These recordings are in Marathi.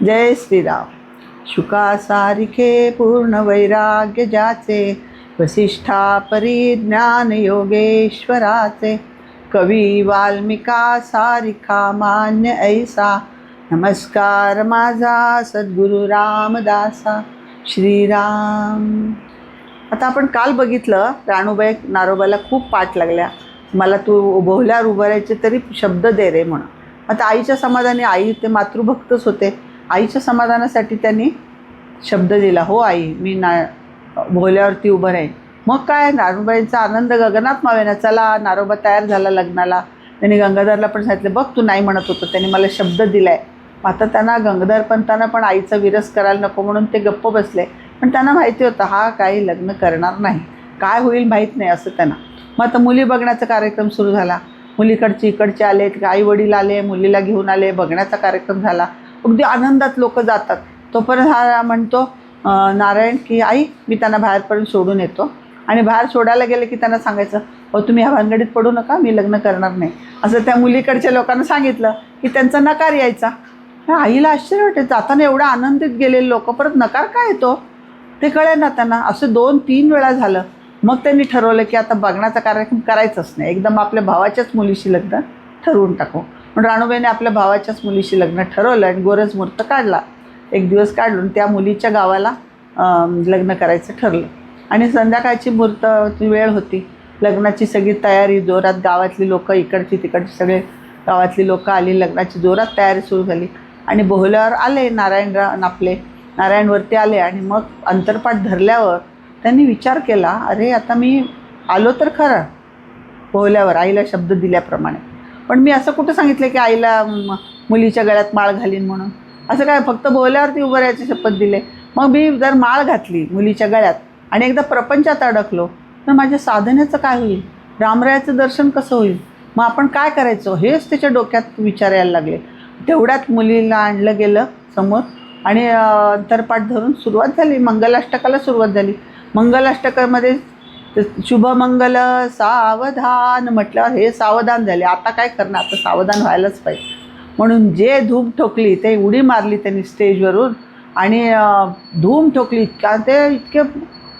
जय श्रीराम. शुका सारिखे पूर्ण वैराग्य ज्याचे, वसिष्ठा परिज्ञान योगेश्वराचे. कवी वाल्मिका सारिखा मान्य ऐसा, नमस्कार माझा सद्गुरु रामदासा. श्रीराम. आता आपण काल बघितलं, राणूबाई नारोबाला खूप पाठ लागल्या, मला तू बोहल्यावर उभं राहायचे तरी शब्द दे रे म्हणून. आता आईच्या समाधानी, आई ते मातृभक्तच होते, आईच्या समाधानासाठी त्यांनी शब्द दिला, हो आई मी बोहल्यावरती उभं राहीन. मग काय, नारोबाईंचा आनंद गगनात मावेना. चला, नारोबा तयार झाला लग्नाला. त्यांनी गंगाधरला पण सांगितलं, बघ तू नाही म्हणत होतं, त्यांनी मला शब्द दिला आहे. आता त्यांना गंगाधर पंतांना पण आईचा विरस करायला नको म्हणून ते गप्प बसले. पण त्यांना माहिती होतं हा काही लग्न करणार नाही, काय होईल माहीत नाही असं त्यांना. मग आता मुली बघण्याचा कार्यक्रम सुरू झाला. मुलीकडचे इकडचे आले, आई वडील आले, मुलीला घेऊन आले, बघण्याचा कार्यक्रम झाला. अगदी आनंदात लोक जातात. तोपर्यंत हा म्हणतो नारायण की आई मी त्यांना बाहेरपर्यंत सोडून येतो. आणि बाहेर सोडायला गेले की त्यांना सांगायचं, अहो तुम्ही ह्या भानगडीत पडू नका, मी लग्न करणार नाही असं त्या मुलीकडच्या लोकांना सांगितलं की त्यांचा नकार यायचा. आईला आश्चर्य वाटे, जाताना एवढा आनंदित गेलेले लोक परत नकार काय येतो ते कळे ना त्यांना. असं 2-3 वेळा झालं. मग त्यांनी ठरवलं की आता बघण्याचा कार्यक्रम करायचंच नाही, एकदम आपल्या भावाच्याच मुलीशी लग्न ठरवून टाकू. पण राणूबाईने आपल्या भावाच्याच मुलीशी लग्न ठरवलं आणि गोरज मुहूर्त काढला. एक दिवस काढून त्या मुलीच्या गावाला लग्न करायचं ठरलं. आणि संध्याकाळची मुहूर्ताची वेळ होती. लग्नाची सगळी तयारी जोरात, गावातली लोकं इकडची तिकडची सगळे गावातली लोकं आली, लग्नाची जोरात तयारी सुरू झाली. आणि बोहल्यावर आले नारायणवरती आले. आणि मग अंतरपाठ धरल्यावर त्यांनी विचार केला, अरे आता मी आलो तर खरं बोहल्यावर आईला शब्द दिल्याप्रमाणे, पण मी असं कुठं सांगितलं की आईला मुलीच्या गळ्यात माळ घालीन म्हणून. असं काय, फक्त बोहल्यावरती उभं राहायची शपथ दिले. मग मी जर माळ घातली मुलीच्या गळ्यात आणि एकदा प्रपंचात अडकलो तर माझ्या साधनेचं काय होईल, रामरायाचं दर्शन कसं होईल, मग आपण काय करायचं, हेच त्याच्या डोक्यात विचार यायला लागले. तेवढ्यात मुलीला आणलं गेलं समोर आणि अंतरपाठ धरून सुरुवात झाली. मंगलाष्टकाला सुरुवात झाली. मंगलाष्टकामध्ये शुभमंगल सावधान म्हटल्यावर हे सावधान झाले. आता काय करणार, आता सावधान व्हायलाच पाहिजे म्हणून जे धूम ठोकली ते उडी मारली त्यांनी स्टेजवरून आणि धूम ठोकली. कारण ते इतके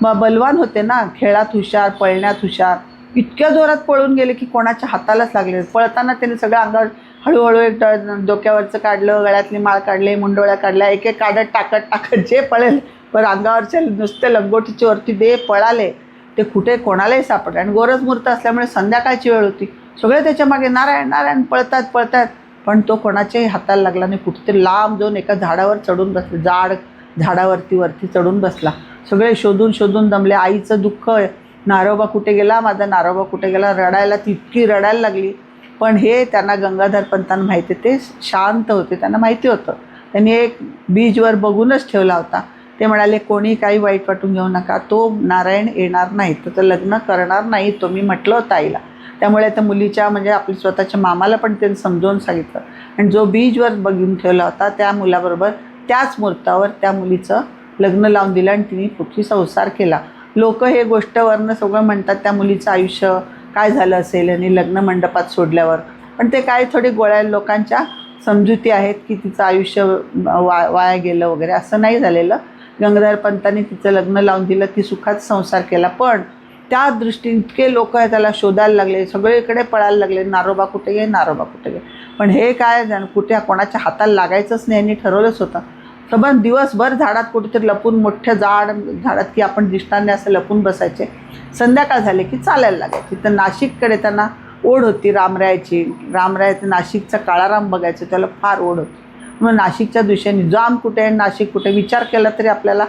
बलवान होते ना, खेळात हुशार, पळण्यात हुशार. इतक्या जोरात पळून गेले की कोणाच्या हातालाच लागले. पळताना त्यांनी सगळं अंगावर हळूहळू एक डोक्यावरचं काढलं, गळ्यातली माळ काढले, मुंडोळ्या काढल्या, एक एक टाकत जे पळेल पण अंगावरचे नुसते लंगोटीच्या वरती दे पळाले. ते कुठे कोणालाही सापडले. आणि गोरज मुहूर्त असल्यामुळे संध्याकाळची वेळ होती. सगळे त्याच्या मागे नारायण नारायण पळतात पण तो कोणाच्याही हाताला लागला नाही. कुठेतरी लांब जाऊन एका झाडावर चढून बसले, जाड झाडावरती चढून बसला. सगळे शोधून दमले. आईचं दुःख, नारोबा कुठे गेला, माझा नारोबा कुठे गेला, रडायला ती इतकी रडायला लागली. पण हे त्यांना गंगाधर पंतांना माहिती, ते शांत होते, त्यांना माहिती होतं. त्यांनी एक बीजवर बघूनच ठेवला होता. ते म्हणाले कोणी काही वाईट वाटून घेऊ नका, तो नारायण येणार नाही, तर लग्न करणार नाही, तो मी म्हटलं होतं आईला. त्यामुळे त्या मुलीच्या म्हणजे आपल्या स्वतःच्या मामाला पण त्यांनी समजावून सांगितलं. आणि जो बीजवर बघून ठेवला होता त्या मुलाबरोबर त्याच मुहूर्तावर त्या मुलीचं लग्न लावून दिलं आणि तिने पुढची संसार केला. लोक हे गोष्टवरनं सगळं म्हणतात त्या मुलीचं आयुष्य काय झालं असेल आणि लग्न मंडपात सोडल्यावर. पण ते काय थोडी गोळ्या लोकांच्या समजुती आहेत की तिचं आयुष्य वाया गेलं वगैरे, असं नाही झालेलं. गंगाधर पंतांनी तिचं लग्न लावून दिलं, ती सुखात संसार केला. पण त्या दृष्टीने इतके लोक त्याला शोधायला लागले, सगळीकडे पळायला लागले, नारोबा कुठे गे, नारोबा कुठे गे. पण हे काय कुठे कोणाच्या हाताला लागायचंच नाही, यांनी ठरवलंच होतं. तर दिवसभर झाडात कुठेतरी लपून, मोठ्या झाडात की आपण दिसणार नाही असं लपून बसायचे. संध्याकाळ झाले की चालायला लागायचे. तर नाशिककडे त्यांना ओढ होती रामरायाची. रामरायाचं नाशिकचा काळाराम बघायचं, त्याला फार ओढ होती. मग नाशिकच्या दिशेने जाम कुठे आहे, नाशिक कुठे, विचार केला तरी आपल्याला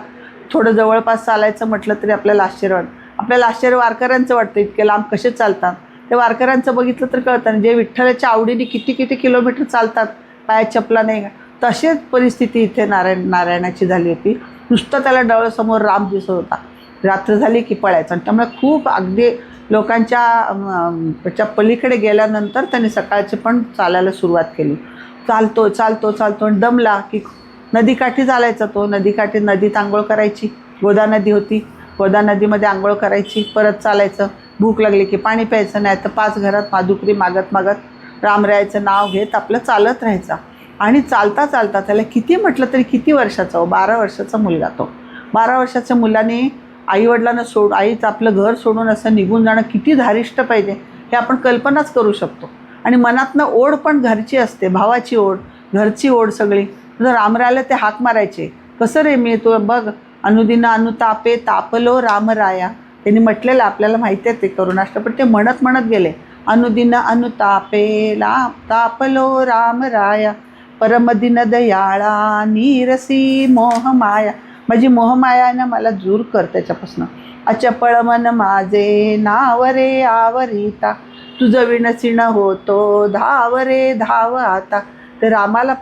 थोडं जवळपास चालायचं म्हटलं तरी आपल्याला आश्चर्य वाटतं. आपल्याला आश्चर्य वारकऱ्यांचं वाटतं, इतके लांब कसे चालतात. ते वारकऱ्यांचं बघितलं तर कळतं, जे विठ्ठलाच्या आवडीने किती किलोमीटर चालतात, पायात चपला नाही. तशीच परिस्थिती इथे नारायणाची झाली होती. नुसतं त्याला डोळ्यासमोर राम दिसत होता. रात्र झाली की पळायचं. आणि त्यामुळे खूप अगदी लोकांच्या पलीकडे गेल्यानंतर त्यांनी सकाळचे पण चालायला सुरुवात केली. चालतो आणि दमला की नदीकाठी चालायचा. तो नदीकाठी, नदीत आंघोळ करायची. गोदा नदी होती, गोदा नदीमध्ये आंघोळ करायची, परत चालायचं. भूक लागली की पाणी प्यायचं, नाही तर 5 घरात माधुकरी मागत रामरायाचं नाव घेत आपलं चालत राहायचं. आणि चालता चालता त्याला किती म्हटलं तरी किती वर्षाचा हो, 12 वर्षाचा मुलगा तो. 12 वर्षाच्या मुलाने आईवडिलांना आईचं आपलं घर सोडून असं निघून जाणं किती धारिष्ट पाहिजे हे आपण कल्पनाच करू शकतो. आणि मनातनं ओढ पण घरची असते, भावाची ओढ, घरची ओढ सगळी. जर रामरायाला ते हाक मारायचे, कसं रे मी तू बघ, अनुदिन अनुतापे तापलो रामराया. त्यांनी म्हटलेलं आपल्याला माहिती आहे ते करुणाष्टपद, ते म्हणत म्हणत गेले, अनुदिन अनुतापे तापलो रामराया, परमदिन दयाळा नीरसी मोहमाया. माझी मोहमायानं मला दूर कर त्याच्यापासून. अचपळ मन माझे नाव रे आवरिता, तुझं विणसिण होतो धाव रे धाव आता. तर रामाला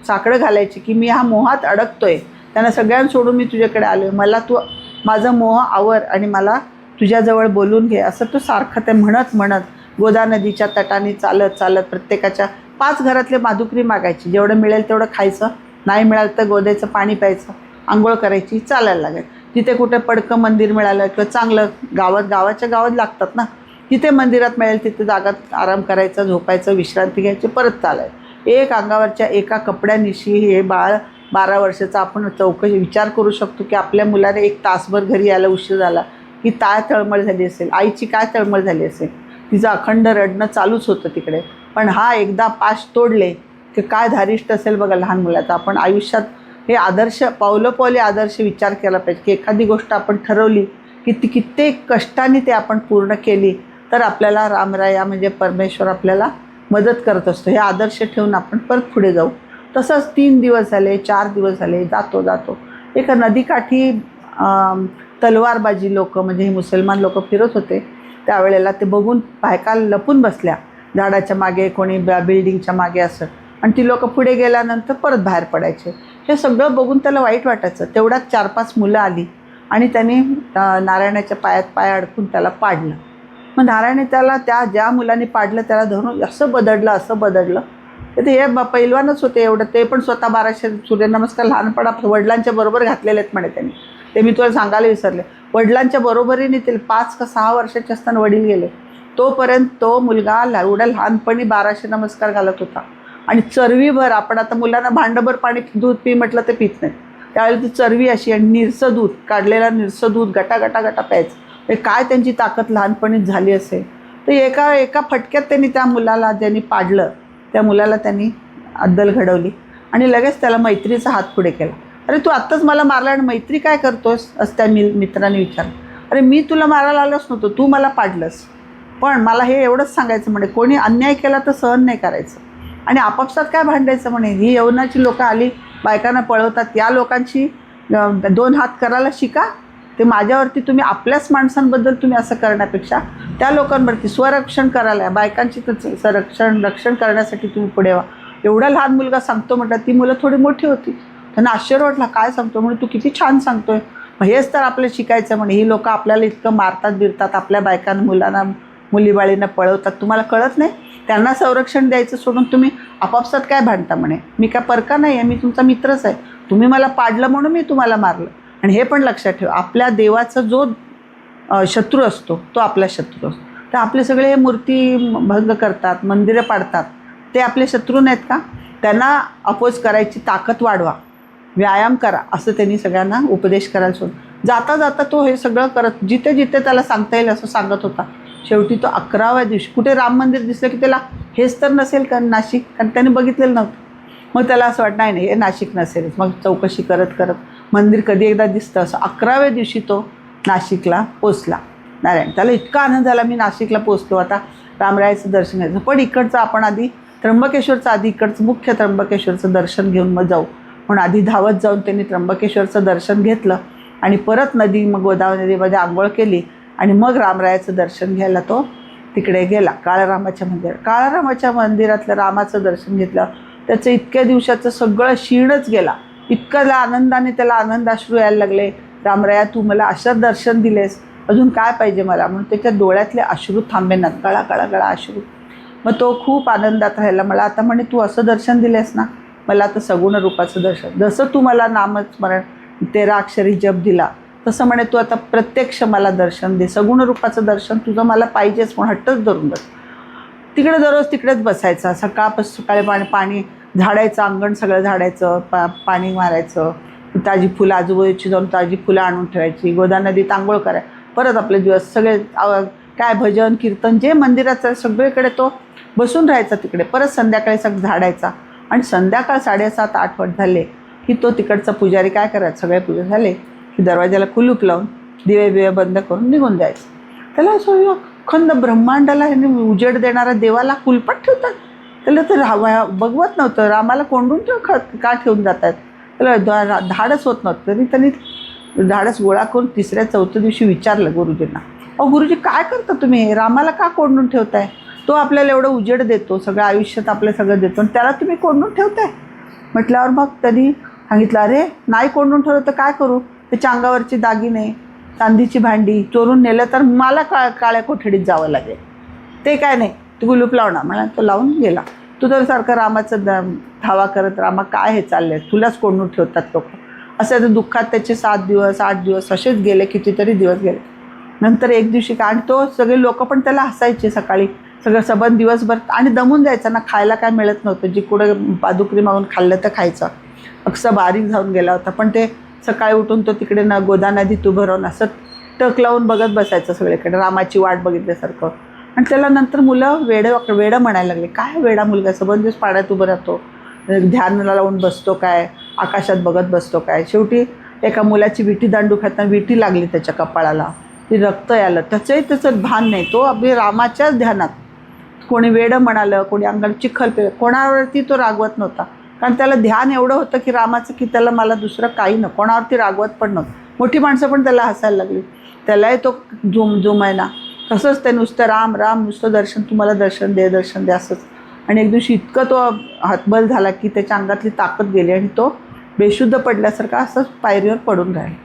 साकडं घालायची की मी ह्या मोहात अडकतोय, त्यांना सगळ्यांना सोडून मी तुझ्याकडे आलो आहे, मला तू माझं मोह आवर आणि मला तुझ्याजवळ बोलून घे. असं तो सारखं ते म्हणत म्हणत गोदा नदीच्या तटाने चालत चालत प्रत्येकाच्या 5 घरातले माधुकरी मागायची, जेवढं मिळेल तेवढं खायचं, नाही मिळालं तर गोद्याचं पाणी प्यायचं, आंघोळ करायची, चालायला लागेल. तिथे कुठे पडकं मंदिर मिळालं किंवा चांगलं गावाच्या गावात लागतात ना, तिथे मंदिरात मिळेल तिथे जागात आराम करायचा, झोपायचं, विश्रांती घ्यायची, परत चालायचं. एक अंगावरच्या एका कपड्यानिशी हे बाळ 12 वर्षाचा. आपण चौकशी विचार करू शकतो की आपल्या मुलाने 1 तासभर घरी यायला उशीर झाला की काय तळमळ झाली असेल, आईची काय तळमळ झाली असेल. तिचं अखंड रडणं चालूच होतं तिकडे. पण हा एकदा पाश तोडले की काय धारिष्ट असेल बघा लहान मुलाचा. आपण आयुष्यात हे आदर्श पावलोपावली आदर्श विचार केला पाहिजे की एखादी गोष्ट आपण ठरवली की ती कित्येक कष्टाने ते आपण पूर्ण केली तर आपल्याला रामराया म्हणजे परमेश्वर आपल्याला मदत करत असतो. हे आदर्श ठेवून आपण परत पुढे जाऊ. तसंच 3 दिवस झाले, 4 दिवस झाले, जातो एका नदीकाठी तलवारबाजी लोक म्हणजे हे मुसलमान लोक फिरत होते. त्यावेळेला ते बघून बायका लपून बसल्या झाडाच्या मागे, कोणी बिल्डिंगच्या मागे असं. आणि ती लोक पुढे गेल्यानंतर परत बाहेर पडायचे. हे सगळं बघून त्याला वाईट वाटायचं. तेवढ्यात 4-5 मुलं आली आणि त्यांनी नारायणाच्या पायात पाय अडकून त्याला पाडलं. मग नारायणे त्याला ज्या मुलाने पाडलं त्याला धरून असं बदडलं. ते हे पैलवानच होते एवढं, ते पण स्वतः 1200 सूर्यनमस्कार लहानपणात वडिलांच्या बरोबर घातलेले आहेत म्हणे त्यांनी. ते मी तुला सांगायला विसरले. वडिलांच्या बरोबरीने ते 5 का 6 वर्षाचे असताना वडील गेले. तोपर्यंत तो मुलगा एवढ्या लहानपणी 1200 नमस्कार घालत होता. आणि चरवीभर, आपण आता मुलांना भांडभर पाणी दूध पी म्हटलं ते पित नाही, त्यावेळेला ती चरवी अशी आणि निरसं दूध, काढलेलं निरसं दूध गटा प्यायचं. हे काय त्यांची ताकद लहानपणीच झाली असेल. तर एका फटक्यात त्यांनी त्या मुलाला ज्यांनी पाडलं त्या मुलाला त्यांनी अद्दल घडवली आणि लगेच त्याला मैत्रीचा हात पुढे केला. अरे तू आत्ताच मला मारला आणि मैत्री काय करतोस असं त्या मित्राने विचारलं. अरे मी तुला मारायला आलोच नव्हतो, तू मला पाडलंस. पण मला हे एवढंच सांगायचं म्हणे, कोणी अन्याय केला तर सहन नाही करायचं आणि आपापसात काय भांडायचं म्हणे. ही यवनाची लोकं आली बायकांना पळवतात, या लोकांची 2 हात करायला शिका. ते माझ्यावरती तुम्ही आपल्याच माणसांबद्दल तुम्ही असं करण्यापेक्षा त्या लोकांवरती स्वरक्षण करायला, बायकांची रक्षण करण्यासाठी तुम्ही पुढे व्हा. एवढा लहान मुलगा सांगतो म्हटलं. ती मुलं थोडी मोठी होती, त्यांना आश्चर्य वाटलं, काय सांगतो म्हणे, तू किती छान सांगतोय. हेच तर आपलं शिकायचं म्हणे. ही लोकं आपल्याला इतकं मारतात बिरतात, आपल्या बायकांना मुलांना मुलीबाळींना पळवतात, तुम्हाला कळत नाही. त्यांना संरक्षण द्यायचं सोडून तुम्ही आपापसात काय भांडता म्हणे. मी काय परका नाही आहे, मी तुमचा मित्रच आहे. तुम्ही मला पाडलं म्हणून मी तुम्हाला मारलं. आणि हे पण लक्षात ठेवा, आपल्या देवाचा जो शत्रू असतो तो आपला शत्रू असतो. तर आपले सगळे मूर्ती भंग करतात, मंदिरं पाडतात, ते आपले शत्रू नाहीत का? त्यांना अपोज करायची ताकद वाढवा, व्यायाम करा, असं त्यांनी सगळ्यांना उपदेश करायला सोडून जाता जाता तो हे सगळं करत जिथे जिथे त्याला सांगता येईल असं सांगत होता. शेवटी तो 11व्या दिवशी कुठे राम मंदिर दिसलं की त्याला हेच तर नसेल का नाशिक, कारण त्याने बघितलेलं नव्हतं. मग त्याला असं वाटतं नाही हे नाशिक नसेलच. मग चौकशी करत करत मंदिर कधी एकदा दिसतं असं 11व्या दिवशी तो नाशिकला पोचला. नारायण त्याला इतका आनंद झाला, मी नाशिकला पोचलो, आता रामरायाचं दर्शन घ्यायचं. पण इकडचं आपण आधी त्र्यंबकेश्वरचं इकडचं मुख्य त्र्यंबकेश्वरचं दर्शन घेऊन मग जाऊ म्हणून आधी धावत जाऊन त्यांनी त्र्यंबकेश्वरचं दर्शन घेतलं आणि परत मग गोदावरी नदीमध्ये आंघोळ केली आणि मग रामरायाचं दर्शन घ्यायला तो तिकडे गेला काळारामाच्या मंदिरात. काळारामाच्या मंदिरातलं रामाचं दर्शन घेतलं, त्याचं इतक्या दिवसाचं सगळं क्षीणच गेला. इतकं आनंदाने त्याला आनंदाश्रू यायला लागले. रामराया तू मला असं दर्शन दिलेस, अजून काय पाहिजे मला, म्हणून त्याच्या डोळ्यातले अश्रू थांबेनात, गळा अश्रू. मग तो खूप आनंदात राहिला. मला आता म्हणे तू असं दर्शन दिलेस ना, मला आता सगुण रूपाचं दर्शन, जसं तू मला नामस्मरण 13 अक्षरी जप दिला तसं म्हणे तू आता प्रत्यक्ष मला दर्शन दे, सगुण रूपाचं दर्शन तुझं मला पाहिजेच म्हणून हट्टच धरून बस. तिकडे दररोज तिकडेच बसायचा. सकाळपासून सकाळी पाणी झाडायचं, अंगण सगळं झाडायचं, पाणी मारायचं, ताजी फुलं आजूबाजूची जाऊन ताजी फुलं आणून ठेवायची, गोदा नदीत आंघोळ कराय, परत आपले दिवस सगळे काय भजन कीर्तन जे मंदिराचं सगळीकडे तो बसून राहायचा तिकडे. परत संध्याकाळी सगळं झाडायचा आणि संध्याकाळ 7:30-8 झाले की तो तिकडचा पुजारी काय करायचा, सगळे पूजा झाले की दरवाजाला कुलूप लावून दिवे बिवे बंद करून निघून जायचं. त्याला असं अखंड ब्रह्मांडाला ह्याने उजेड देणारा देवाला कुलपात ठेवतात. त्याला तर बघवत नव्हतं, रामाला कोंडून का ठेवून जातात, त्याला धाडस होत नव्हतं. तरी त्यांनी धाडस गोळा करून 3ऱ्या-4थ्या दिवशी विचारलं गुरुजींना, अहो गुरुजी काय करता तुम्ही, रामाला का कोंडून ठेवताय, तो आपल्याला एवढं उजेड देतो, सगळं आयुष्यात आपलं सगळं देतो आणि त्याला तुम्ही कोंडून ठेवताय. म्हटल्यावर मग त्यांनी सांगितलं, अरे नाही कोंडून ठेवलं तर काय करू, त्याच्या अंगावरची दागिने चांदीची भांडी चोरून नेलं तर मला काळ्या कोठडीत जावं लागेल. ते काय नाही, तू कुलूप लावणार. मला तो लावून गेला. तू तर सारखं रामाचं धावा करत, रामा काय हे चाललंय, तुलाच कोंडून ठेवतात लोक. असं तर दुःखात त्याचे 7 दिवस 8 दिवस असेच गेले, कितीतरी दिवस गेले. नंतर एक दिवशी काय, आणि तो सगळे लोक पण त्याला हसायचे. सकाळी सगळं सबंध दिवसभर आणि दमून जायचं ना, खायला काय मिळत नव्हतं. जी कुठं पादुकरी मागून खाल्लं तर खायचं. अक्षर बारीक जाऊन गेला होता. पण ते सकाळी उठून तो तिकडे गोदा नदीत उभं राहून असं टक लावून बघत बसायचं सगळीकडे, रामाची वाट बघितल्यासारखं. आणि त्याला नंतर मुलं वेडं म्हणायला लागले, काय वेडा मुलगा, सबंध दिवस पाण्यात उभं राहतो, ध्यानाला लावून बसतो काय, आकाशात बघत बसतो काय. शेवटी एका मुलाची विटी दांडू खाताना विटी लागली त्याच्या कपाळाला, ती रक्त आलं. त्याचं भान नाही, तो अगदी रामाच्याच ध्यानात. कोणी वेडं म्हणालं, कोणी अंगाला चिखल पे, कोणावरती तो रागवत नव्हता. कारण त्याला ध्यान एवढं होतं की रामाचं, की त्याला मला दुसरं काही न, कोणावरती रागवत पण नव्हतं. मोठी माणसं पण त्याला हसायला लागली, त्यालाही तो जुम आहे ना. तसंच ते नुसतं राम राम, नुसतं दर्शन, तुम्हाला दर्शन दे असंच. आणि एक दिवशी इतकं तो हतबल झाला की त्याच्या अंगातली ताकद गेली आणि तो बेशुद्ध पडल्यासारखा असंच पायरीवर पडून राहिला.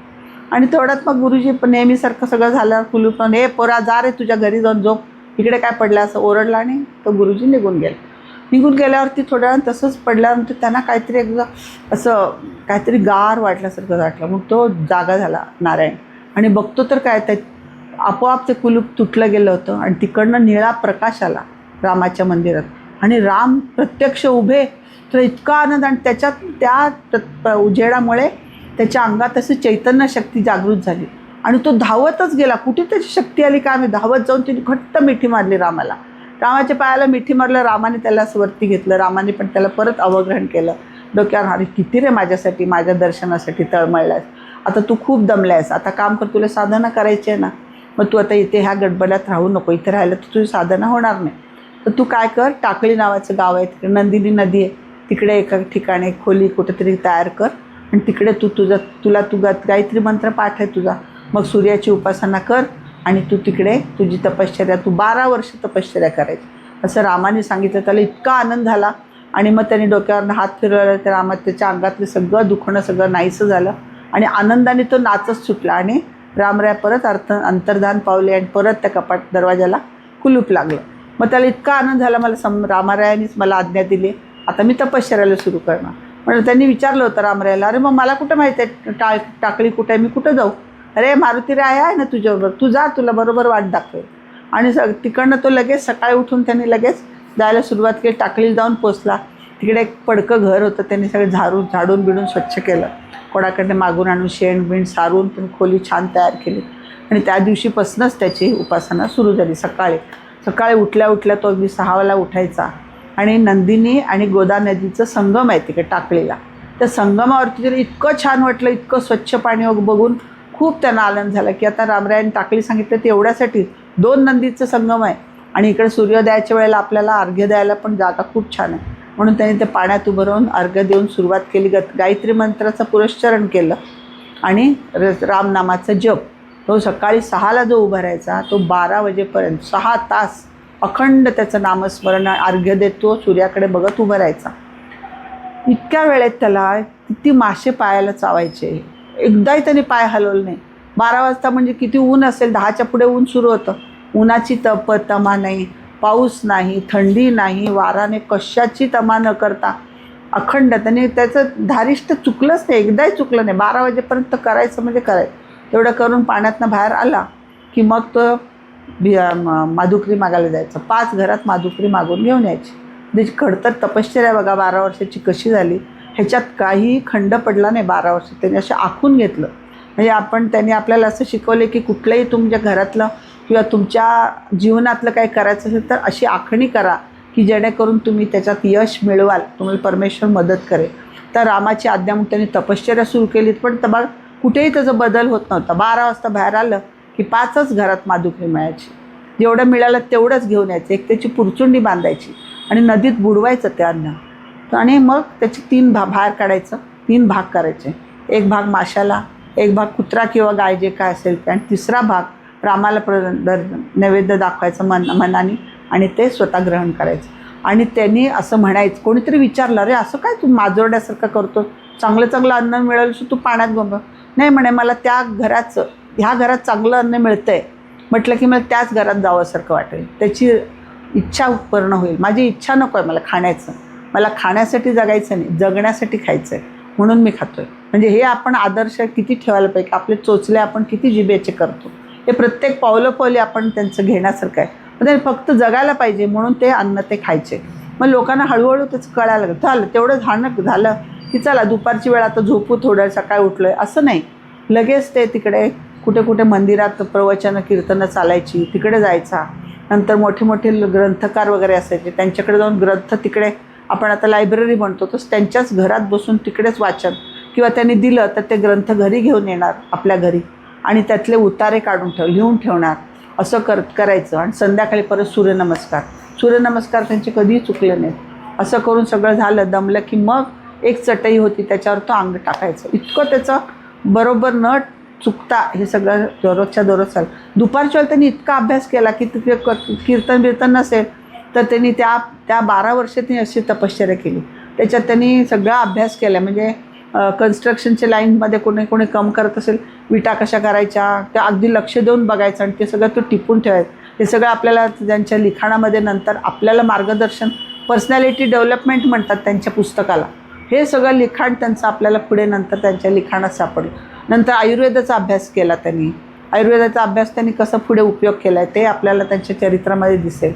आणि तेवढ्यात मग गुरुजी नेहमीसारखं सगळं झाल्यावर कुलूप, हे पोरा जा रे तुझ्या घरी जाऊन झोप, इकडे काय पडलं असं ओरडला. आणि तो गुरुजी निघून गेल्यावरती थोड्या वेळानं तसंच पडल्यानंतर त्यांना काहीतरी एकदा असं काहीतरी गार वाटल्यासारखं वाटलं. मग तो जागा झाला नारायण, आणि बघतो तर काय, ते आपोआप ते कुलूप तुटलं गेलं होतं आणि तिकडनं निळा प्रकाश आला रामाच्या मंदिरात. आणि राम प्रत्यक्ष उभे. तर इतका आनंद, आणि त्याच्यात त्या उजेडामुळे त्याच्या अंगात अशी चैतन्य शक्ती जागृत झाली आणि तो धावतच गेला. कुठे त्याची शक्ती आली काय, आम्ही धावत जाऊन तिने घट्ट मिठी मारली रामाला. रामाच्या पायाला मिठी मारलं. रामाने त्याला वरती घेतलं. रामाने पण त्याला परत अवग्रहण केलं. डोक्यावर, अरे किती रे माझ्यासाठी, माझ्या दर्शनासाठी तळमळलायस, आता तू खूप दमलायस, आता काम कर, तुला साधना करायची आहे ना, मग तू आता इथे ह्या गडबड्यात राहू नको, इथे राहिलं तर तुझी साधना होणार नाही. तर तू काय कर, टाकळी नावाचं गाव आहे तिकडे, नंदिनी नदी आहे तिकडे, एका ठिकाणी खोली कुठेतरी तयार कर आणि तिकडे तुला गायत्री मंत्र पाठ आहे तुझा, मग सूर्याची उपासना कर आणि तू तिकडे तुझी तपश्चर्या, तू 12 वर्ष तपश्चर्या करायची असं रामाने सांगितलं. त्याला इतका आनंद झाला. आणि मग त्यांनी डोक्यावर हात फिरवला, त्या रामात त्याच्या अंगातलं सगळं दुखणं सगळं नाहीसं झालं आणि आनंदाने तो नाचत सुटला. आणि रामराय परत अंतर्धान पावले आणि परत त्या कपाट दरवाजाला कुलूप लागलं. मग त्याला इतका आनंद झाला, रामरायांनीच मला आज्ञा दिली, आता मी तपश्चर्याला सुरू करणार. म्हणजे त्यांनी विचारलं होतं रामरायाला, अरे मग मला कुठं माहिती आहे टाकळी कुठे आहे, मी कुठं जाऊ, अरे मारुती राय आहे ना तुझ्याबरोबर, तू जा, तुला बरोबर वाट दाखवेल. आणि तिकडनं तो लगेच सकाळी उठून त्यांनी लगेच जायला सुरुवात केली. टाकळीला जाऊन पोचला. तिकडे एक पडकं घर होतं, त्यांनी सगळे झाडून बिडून स्वच्छ केलं. कोणाकडे मागून आणून शेण बिण सारून पण खोली छान तयार केली. आणि त्या दिवशीपासूनच त्याची उपासना सुरू झाली. सकाळी उठल्या तो अगदी 6 उठायचा आणि नंदिनी आणि गोदा नदीचं संगम आहे तिकडे टाकळीला. त्या संगमावरती तरी इतकं छान वाटलं, इतकं स्वच्छ पाणी बघून खूप त्यांना आनंद झाला की आता रामरायांनी टाकळी सांगितलं ते एवढ्यासाठी 2 नदीचं संगम आहे आणि इकडे सूर्योदयाच्या वेळेला आपल्याला अर्घ्य द्यायला पण जागा खूप छान आहे. म्हणून त्यांनी ते पाण्यात उभं राहून अर्घ्य देऊन सुरुवात केली. गायत्री मंत्राचं पुरस्चरण केलं आणि रामनामाचा जप. तो सकाळी 6ला जो उभा राहायचा तो 12 वाजेपर्यंत 6 तास अखंड त्याचं नामस्मरण अर्घ्य देतो, सूर्याकडे बघत उभं राहायचा. इतक्या वेळेत त्याला किती मासे पायाला चावायचे, एकदाही त्यांनी पाय हलवलं नाही. 12 वाजता म्हणजे किती ऊन असेल, 10च्या पुढे ऊन सुरू होतं. उन्हाची तमा नाही, पाऊस नाही, थंडी नाही, वाराने कशाची तमा न करता अखंड त्यांनी त्याचं धारिष्ट चुकलंच नाही, एकदाही चुकलं नाही. 12 वाजेपर्यंत करायचं म्हणजे करायचं. एवढं करून पाण्यातनं बाहेर आला की मग तो माधुकरी मागायला जायचं. 5 घरात माधुकरी मागून घेऊन यायची. त्याची खडतर तपश्चर्या बघा 12 वर्षाची कशी झाली, ह्याच्यात काही खंड पडला नाही. 12 वर्ष त्यांनी असं आखून घेतलं. म्हणजे त्यांनी आपल्याला असं शिकवले की कुठलंही तुमच्या घरातलं किंवा तुमच्या जीवनातलं काही करायचं असेल तर अशी आखणी करा की जेणेकरून तुम्ही त्याच्यात यश मिळवाल, तुम्हाला परमेश्वर मदत करेल. तर रामाची आज्ञा म्हणून त्यांनी तपश्चर्या सुरू केली, पण तबा कुठेही त्याचा बदल होत नव्हता. 12 वाजता बाहेर आलं की 5च घरात मादुकरी मिळायची. जेवढं मिळालं तेवढंच घेऊन यायचं. एक त्याची पुरचुंडी बांधायची आणि नदीत बुडवायचं ते अन्न, आणि मग त्याची 3 बाहेर काढायचं, 3 भाग करायचे. एक भाग माशाला, एक भाग कुत्रा किंवा गाय जे काय असेल ते, आणि 3रा भाग रामाला नैवेद्य दाखवायचं मनाने, आणि ते स्वतः ग्रहण करायचं. आणि त्यांनी असं म्हणायचं, कोणीतरी विचारलं, अरे असं काय तू माजोरड्यासारखं करतो, चांगलं चांगलं अन्न मिळेल तू पाण्यात गोंब. नाही म्हणे, मला ह्या घरात चांगलं अन्न मिळतंय म्हटलं की मला त्याच घरात जावंसारखं वाटेल, त्याची इच्छा पूर्ण होईल. माझी इच्छा नको आहे मला खाण्याचं, मला खाण्यासाठी जगायचं नाही, जगण्यासाठी खायचं आहे, म्हणून मी खातो आहे. म्हणजे हे आपण आदर्श किती ठेवायला पाहिजे, आपले चोचले आपण किती जिभेचे करतो. हे प्रत्येक पावलं आपण त्यांचं घेण्यासारखं आहे. म्हणजे फक्त जगायला पाहिजे म्हणून ते अन्न ते खायचे. मग लोकांना हळूहळू त्याचं कळायला लागलं. झालं तेवढं झालं की चला दुपारची वेळ आता झोपू, थोडं सकाळी उठलो आहे असं नाही. लगेच ते तिकडे कुठे कुठे मंदिरात प्रवचनं कीर्तनं चालायची, तिकडे जायचा. नंतर मोठे मोठे ग्रंथकार वगैरे असायचे, त्यांच्याकडे जाऊन ग्रंथ, तिकडे आपण आता लायब्ररी म्हणतो तसं त्यांच्याच घरात बसून तिकडेच वाचन, किंवा त्यांनी दिलं तर ते ग्रंथ घरी घेऊन येणार आपल्या घरी, आणि त्यातले उतारे काढून लिहून ठेवणार. असं करायचं. आणि संध्याकाळी परत सूर्यनमस्कार त्यांचे कधीही चुकले नाहीत. असं करून सगळं झालं, दमलं की मग एक चटई होती त्याच्यावर तो अंग टाकायचं. इतकं त्याचं बरोबर न चुकता हे सगळं दररोजच्या दररोज चाललं. दुपारच्या वेळेला त्यांनी इतका अभ्यास केला की तिथे कीर्तन नसेल तर त्यांनी त्या 12 वर्ष त्यांनी अशी तपश्चर्या केली. त्याच्यात त्यांनी सगळा अभ्यास केला. म्हणजे कन्स्ट्रक्शनच्या लाईनमध्ये कोणी काम करत असेल, विटा कशा करायच्या ते अगदी लक्ष देऊन बघायचं, आणि ते सगळं तो टिपून ठेवायचं. हे सगळं आपल्याला त्यांच्या लिखाणामध्ये नंतर आपल्याला मार्गदर्शन, पर्सनॅलिटी डेव्हलपमेंट म्हणतात त्यांच्या पुस्तकाला. हे सगळं लिखाण त्यांचं आपल्याला पुढे नंतर त्यांच्या लिखाणात सापडलं. नंतर आयुर्वेदाचा अभ्यास केला त्यांनी. आयुर्वेदाचा अभ्यास त्यांनी कसं पुढे उपयोग केला आहे ते आपल्याला त्यांच्या चरित्रामध्ये दिसेल.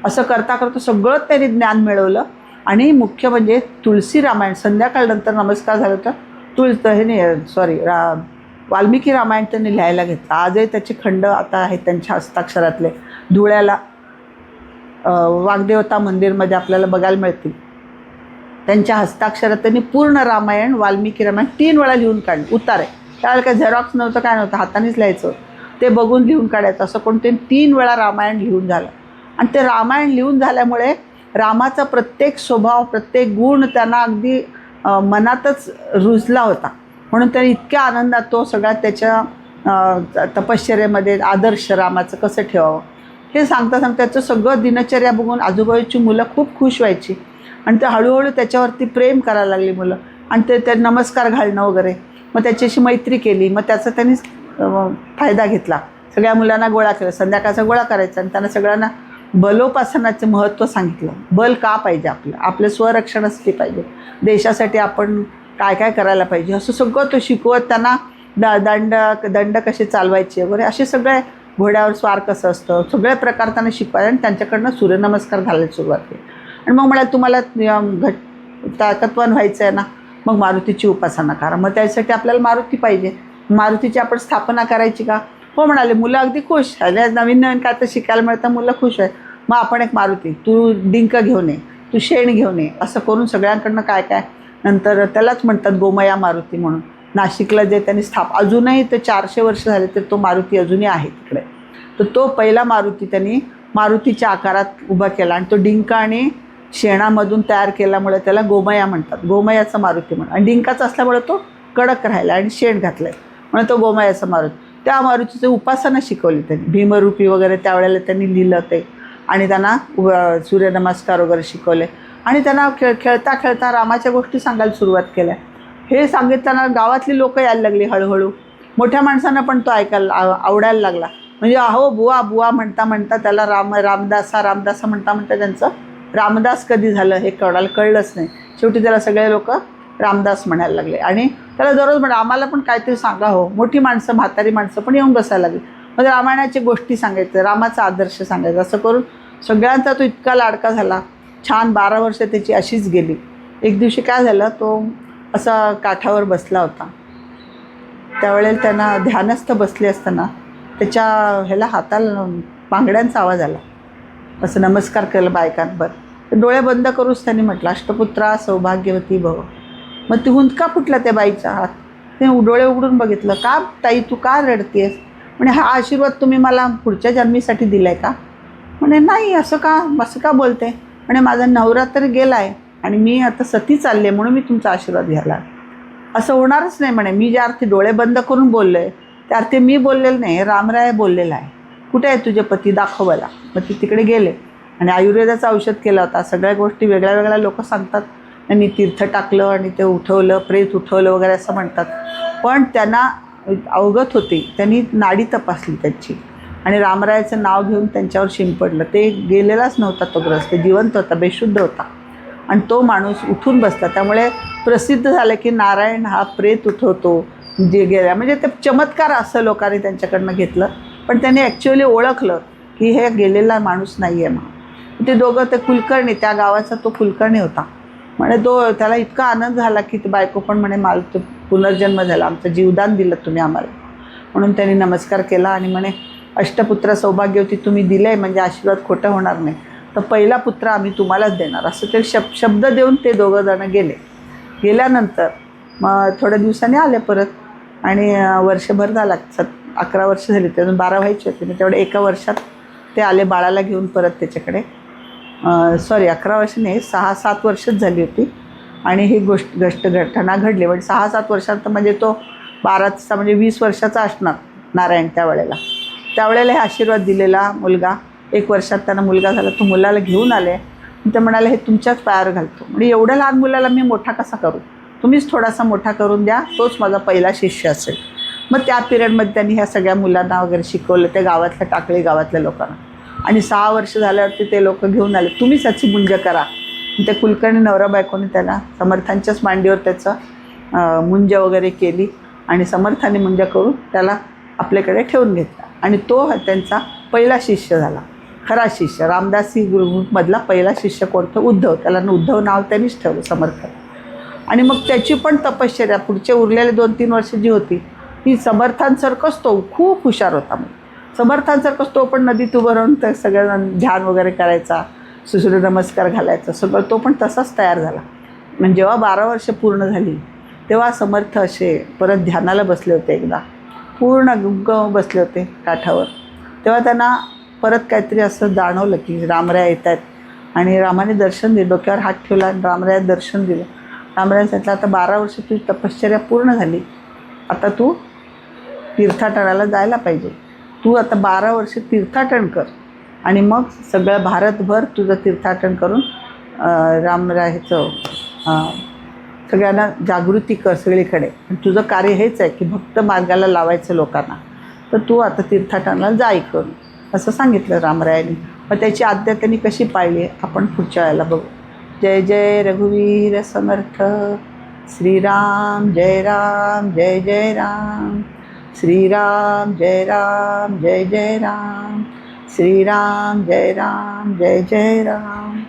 असं करता करता सगळं त्यांनी ज्ञान मिळवलं. आणि मुख्य म्हणजे तुळशी रामायण, संध्याकाळनंतर नमस्कार झाला तर वाल्मिकी रामायण त्यांनी लिहायला घेतलं. आजही त्याचे खंड आता आहेत त्यांच्या हस्ताक्षरातले, धुळ्याला वाग्देवता मंदिरमध्ये आपल्याला बघायला मिळतील. त्यांच्या हस्ताक्षरात त्यांनी पूर्ण रामायण, वाल्मिकी रामायण 3 वेळा लिहून काढले. उतारे त्यावेळेला काय झेरॉक्स नव्हतं, काय नव्हतं, हातानेच लिहायचं. ते बघून लिहून काढायचं. असं कोण ते 3 वेळा रामायण लिहून झालं. आणि ते रामायण लिहून झाल्यामुळे रामाचा प्रत्येक स्वभाव, प्रत्येक गुण त्यांना अगदी मनातच रुजला होता. म्हणून त्यांनी इतक्या आनंदात तो सगळा त्याच्या तपश्चर्येमध्ये आदर्श रामाचं कसं ठेवावं हे सांगता त्याचं सगळं दिनचर्या बघून आजूबाजूची मुलं खूप खुश व्हायची. आणि ते हळूहळू त्याच्यावरती प्रेम करायला लागली मुलं. आणि ते नमस्कार घालणं वगैरे, मग त्याच्याशी मैत्री केली. मग त्याचा त्यांनी फायदा घेतला. सगळ्या मुलांना गोळा केला, संध्याकाळचा गोळा करायचा, आणि त्यांना सगळ्यांना बलोपासनाचं महत्त्व सांगितलं. बल का पाहिजे, आपलं स्वरक्षणासाठी पाहिजे, देशासाठी आपण काय काय करायला पाहिजे, असं सगळं तो शिकवत त्यांना दंड कसे चालवायचे वगैरे, असे सगळे, घोड्यावर स्वार कसं असतं, सगळे प्रकार त्यांना शिकवायचे. आणि त्यांच्याकडनं सूर्यनमस्कार घालायला सुरुवात केली. आणि मग म्हणाले तुम्हाला ताकदवान व्हायचं आहे ना, मग मारुतीची उपासना करा. मग त्यासाठी आपल्याला मारुती पाहिजे, मारुतीची आपण स्थापना करायची का? हो म्हणाले. मुलं अगदी खुश. नवीन नवीन काय तर शिकायला मिळतं, मुलं खुश आहे. मग आपण एक मारुती, तू डिंक घेऊन ये, तू शेण घेऊन ये, असं करून सगळ्यांकडनं काय काय. नंतर त्यालाच म्हणतात गोमया मारुती म्हणून. नाशिकला जे त्यांनी अजूनही ते 400 वर्ष झाले तर तो मारुती अजूनही आहे तिकडे. तर तो पहिला मारुती त्यांनी मारुतीच्या आकारात उभा केला. आणि तो डिंक आणि शेणामधून तयार केल्यामुळे त्याला गोमया म्हणतात. गोमयाचा मारुती म्हणून. आणि डिंकाचा असल्यामुळे तो कडक राहिला, आणि शेण घातलं आहे म्हणून तो गोमयाचा मारुती. त्या मारुतीची उपासना शिकवली त्यांनी. भीमरूपी वगैरे त्यावेळेला त्यांनी लिहिलं ते. आणि त्यांना सूर्यनमस्कार वगैरे शिकवले. आणि त्यांना खेळता खेळता रामाच्या गोष्टी सांगायला सुरुवात केल्या. हे सांगितताना गावातली लोकं यायला लागली हळूहळू. मोठ्या माणसांना पण तो ऐकायला आवडायला लागला. म्हणजे अहो बुवा बुवा म्हणता म्हणता त्याला रामदासा म्हणता त्यांचं रामदास कधी झालं हे कळलंच नाही. शेवटी त्याला सगळे लोक रामदास म्हणायला लागले. आणि त्याला दररोज आम्हाला पण काहीतरी सांगा हो. मोठी माणसं, म्हातारी माणसं पण येऊन बसायला लागली. म्हणजे रामायणाची गोष्टी सांगायचं, रामाचा आदर्श सांगायचा. असं करून सगळ्यांचा तो इतका लाडका झाला. छान 12 वर्ष त्याची अशीच गेली. एक दिवशी काय झालं, तो असा काठावर बसला होता. त्यावेळेला त्यांना ध्यानस्थ बसले असताना त्याच्या ह्याला हाताला बांगड्यांचा आवाज आला. असं नमस्कार केला बायकांवर. डोळे बंद करूच त्यांनी म्हटलं, अष्टपुत्रा सौभाग्यवती भव. मग ती हुंदका फुटला त्या बाईचा हात. ते डोळे उघडून बघितलं. का ताई तू का रडतेस? म्हणे हा आशीर्वाद तुम्ही मला पुढच्या जन्मीसाठी दिला आहे का? म्हणे नाही, असं का बोलते? म्हणे माझा नवरा तर गेला आहे आणि मी आता सती चालले म्हणून मी तुमचा आशीर्वाद घ्यायला. असं होणारच नाही म्हणे. मी ज्या अर्थी डोळे बंद करून बोललो आहे त्या अर्थी मी बोललेलं नाही, रामराय बोललेला आहे. कुठे आहे तुझे पती, दाखव मला. मग ते तिकडे गेले आणि आयुर्वेदाचं औषध केलं होता. सगळ्या गोष्टी वेगळ्या वेगळ्या लोक सांगतात. त्यांनी तीर्थ टाकलं आणि ते उठवलं, प्रेत उठवलं वगैरे असं म्हणतात. पण त्यांना अवगत होती. त्यांनी नाडी तपासली त्याची आणि रामरायाचं नाव घेऊन त्यांच्यावर शिंपडलं. ते गेलेलाच नव्हता तो ग्रस्त, जिवंत होता, बेशुद्ध होता आणि तो माणूस उठून बसला. त्यामुळे प्रसिद्ध झालं की नारायण हा प्रेत उठवतो जे गेल्या. म्हणजे ते चमत्कार असं लोकांनी त्यांच्याकडनं घेतलं. पण त्यांनी ॲक्च्युअली ओळखलं की हे गेलेला माणूस नाही आहे. मग ते दोघं, ते कुलकर्णी, त्या गावाचा तो कुलकर्णी होता. म्हणे त्याला इतका आनंद झाला की ती बायको पण म्हणे मला तो पुनर्जन्म झाला, आमचं जीवदान दिलं तुम्ही आम्हाला. म्हणून त्यांनी नमस्कार केला आणि म्हणे अष्टपुत्र सौभाग्यवती तुम्ही दिले म्हणजे आशीर्वाद खोटं होणार नाही, तर पहिला पुत्र आम्ही तुम्हालाच देणार, असं ते शब्द देऊन ते दोघं जणं गेले. गेल्यानंतर मग थोड्या दिवसांनी आले परत आणि वर्षभर झाला, 11 वर्ष झाली, ते अजून 12 व्हायची होती. मग तेवढ्या 1 वर्षात ते आले बाळाला घेऊन परत त्याच्याकडे. 11 वर्ष नाही, 6-7 वर्षच झाली होती आणि ही घटना घडली. म्हणजे 6-7 वर्षात म्हणजे तो 12चा म्हणजे 20 वर्षाचा असणार नारायण त्यावेळेला हे आशीर्वाद दिलेला मुलगा. 1 वर्षात त्यांना मुलगा झाला. तो मुलाला घेऊन आले. ते म्हणाले हे तुमच्याच पायावर घालतो. म्हणजे एवढ्या लहान मुलाला मी मोठा कसा करू, तुम्हीच थोडासा मोठा करून द्या, तोच माझा पहिला शिष्य असेल. मग त्या पिरियडमध्ये त्यांनी ह्या सगळ्या मुलांना वगैरे शिकवलं, त्या गावातल्या टाकळी गावातल्या लोकांना. आणि 6 वर्ष झाल्यावरती ते लोक घेऊन आले, तुम्हीच याची मुंज करा. ते कुलकर्णी नवरा बायकोने त्याला समर्थांच्याच मांडीवर त्याचं मुंज वगैरे केली आणि समर्थाने मुंज करून त्याला आपल्याकडे ठेवून घेतला. आणि तो त्यांचा पहिला शिष्य झाला, खरा शिष्य. रामदासी ग्रुपमधला पहिला शिष्य कोणतं? उद्धव. त्याला उद्धव नाव त्यांनीच ठेवलं, समर्थ. आणि मग त्याची पण तपश्चर्या पुढचे उरलेले 2-3 वर्ष जी होती ती समर्थांसारखंच, तो खूप हुशार होता. मग समर्थांसारखंच तो पण नदीत उभं राहून त्या सगळ्यांना ध्यान वगैरे करायचा, सूर्यनमस्कार घालायचा, सगळं तो पण तसाच तयार झाला. म्हणजे जेव्हा 12 वर्ष पूर्ण झाली तेव्हा समर्थ असे परत ध्यानाला बसले होते. एकदा पूर्ण गुंग बसले होते काठावर. तेव्हा त्यांना परत काहीतरी असं जाणवलं की रामराय येत आहेत आणि रामाने दर्शन दिलं. डोक्यावर हात ठेवला आणि रामरायात दर्शन दिलं. रामराय सांगितलं आता 12 वर्ष तुझी तपश्चर्या पूर्ण झाली, आता तू तीर्थाटनाला जायला पाहिजे. तू आता 12 वर्ष तीर्थाटन कर आणि मग सगळं भारतभर तुझं तीर्थाटन करून रामरायाचं सगळ्यांना जागृती कर सगळीकडे. तुझं कार्य हेच आहे की भक्त मार्गाला लावायचं लोकांना, तर तू आता तीर्थाटनाला जाय करून, असं सांगितलं रामरायांनी. मग त्याची आज्ञा त्यांनी कशी पाळली आपण पुढच्या वेळेला बघू. जय जय रघुवीर समर्थ. श्रीराम जय राम जय जय राम. श्रीराम जय राम जय जय राम. श्रीराम जय राम जय जय राम.